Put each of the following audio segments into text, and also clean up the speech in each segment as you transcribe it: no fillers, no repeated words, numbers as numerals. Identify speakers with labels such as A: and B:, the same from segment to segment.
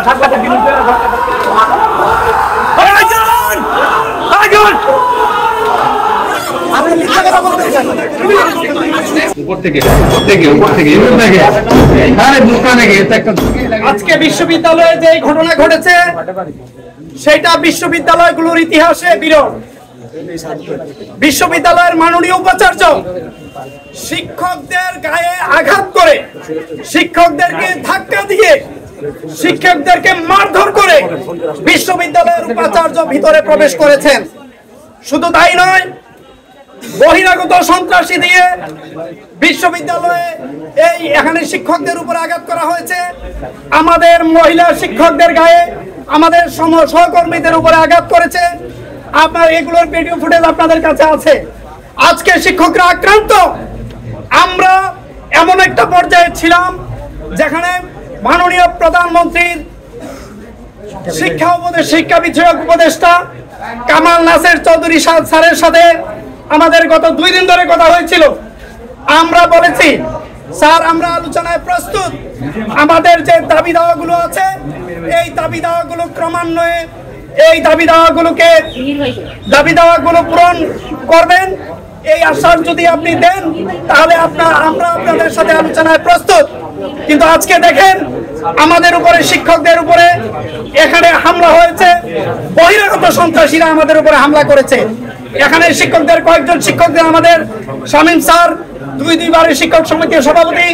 A: সাংবাদিক বিরুদ্ধে
B: আজকে বিশ্ববিদ্যালয়ে যে ঘটনা ঘটেছে সেটা বিশ্ববিদ্যালয়গুলোর ইতিহাসে বিরল। বিশ্ববিদ্যালয়ের মাননীয় উপাচার্য শিক্ষকদের গায়ে আঘাত করে, শিক্ষকদেরকে ধাক্কা দিয়ে, শিক্ষকদেরকে মারধর করে বিশ্ববিদ্যালয়ের উপাচার্য ভিতরে প্রবেশ করেছেন। শুধু তাই নয়, বহিরাগত সন্ত্রাসী দিয়ে বিশ্ববিদ্যালয়ে এখানে শিক্ষকদের উপর আঘাত করা হয়েছে। আমাদের মহিলা শিক্ষকদের গায়ে, আমাদের সহকর্মীদের উপরে আঘাত করেছে। আপনার এগুলোর ভিডিও ফুটেজ আপনাদের কাছে আছে। আজকে শিক্ষকরা আক্রান্ত। আমরা এমন একটা পর্যায়ে ছিলাম যেখানে মাননীয় প্রধানমন্ত্রীর শিক্ষা বিষয়ক উপদেষ্টা কামাল নাসের চৌধুরী স্যারের সাথে আমাদের গত 2 দিন ধরে কথা হয়েছিল। আমরা বলেছি, স্যার আমরা আলোচনায় প্রস্তুত। আমাদের যে দাবি দাওয়াগুলো আছে এই দাবি দাওয়াগুলো ক্রমান্বয়ে এই দাবি দাওয়াগুলো পূরণ করবেন। এই আশ্বাস যদি আপনি দেন তাহলে আমরা আপনাদের সাথে আলোচনায় প্রস্তুত। কিন্তু আজকে দেখেন আমাদের উপরে, শিক্ষকদের উপরে এখানে হামলা হয়েছে। বহিরাগত সন্ত্রাসীরা আমাদের উপরে হামলা করেছে। এখানে শিক্ষকদের কয়েকজন শিক্ষকদের, আমাদের শামীম স্যার 2 শিক্ষক সমিতির সভাপতি,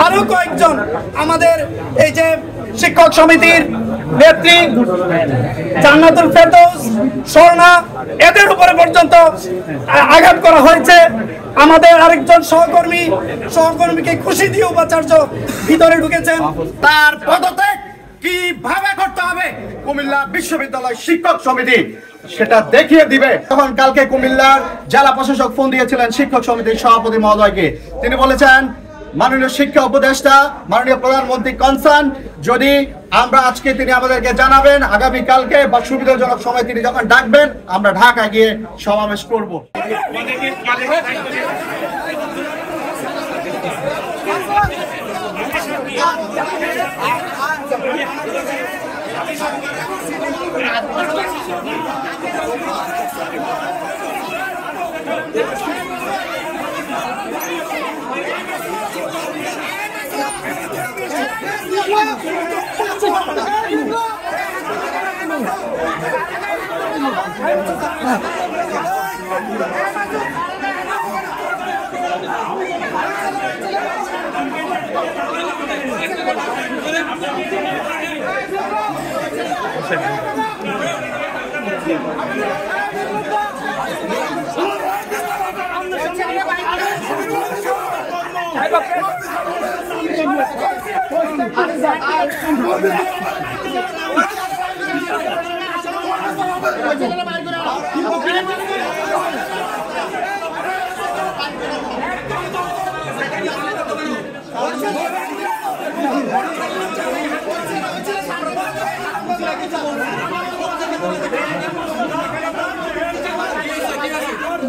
B: আরো কয়েকজন আমাদের এই যে শিক্ষক সমিতির নেত্রী জান্নাতুল ফেরদৌস, স্বর্ণা, এদের উপরে পর্যন্ত আঘাত করা হয়েছে। আমাদের আরেকজন সহকর্মীকে খুশি দিয়ে উপাচার্য ভিতরে ঢুকেছেন।
C: তার পদত্যাগ কিভাবে করতে হবে কুমিল্লা বিশ্ববিদ্যালয় শিক্ষক সমিতি সেটা দেখিয়ে দিবে। তখন কালকে কুমিল্লার জেলা প্রশাসক ফোন দিয়েছিলেন শিক্ষক সমিতির সভাপতি মহোদয়কে। তিনি বলেছেন, মাননীয় শিক্ষা উপদেষ্টা, মাননীয় প্রধানমন্ত্রী কনসার্ন, যদি আমরা আজকে তিনি আমাদেরকে জানাবেন আগামী কালকে বা সুবিধাজনক সময় তিনি যখন ডাকবেন আমরা ঢাকা গিয়ে সমাবেশ করব।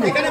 D: এখানে